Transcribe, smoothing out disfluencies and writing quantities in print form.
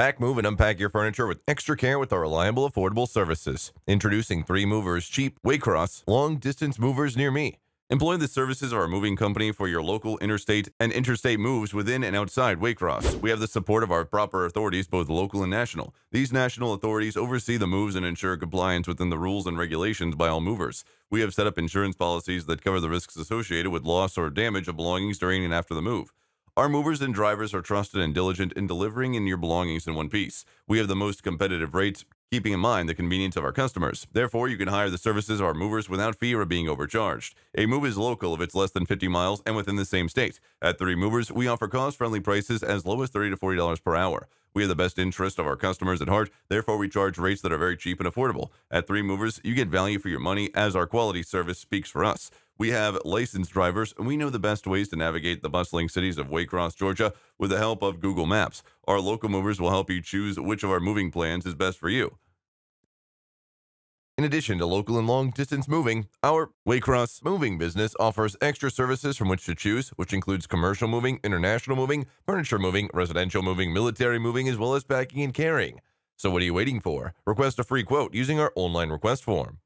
Pack, move, and unpack your furniture with extra care with our reliable, affordable services. Introducing 3 Movers Cheap Waycross long distance movers near me. Employ the services of our moving company for your local interstate and interstate moves within and outside Waycross. We have the support of our proper authorities, both local and national. These national authorities oversee the moves and ensure compliance within the rules and regulations by all movers. We have set up insurance policies that cover the risks associated with loss or damage of belongings during and after the move. Our movers and drivers are trusted and diligent in delivering in your belongings in one piece. We have the most competitive rates, keeping in mind the convenience of our customers. Therefore, you can hire the services of our movers without fear of being overcharged. A move is local if it's less than 50 miles and within the same state. At 3 Movers, we offer cost-friendly prices as low as $30 to $40 per hour. We have the best interest of our customers at heart, therefore we charge rates that are very cheap and affordable. At 3 Movers, you get value for your money as our quality service speaks for us. We have licensed drivers, and we know the best ways to navigate the bustling cities of Waycross, Georgia, with the help of Google Maps. Our local movers will help you choose which of our moving plans is best for you. In addition to local and long distance moving, our Waycross moving business offers extra services from which to choose, which includes commercial moving, international moving, furniture moving, residential moving, military moving, as well as packing and carrying. So what are you waiting for? Request a free quote using our online request form.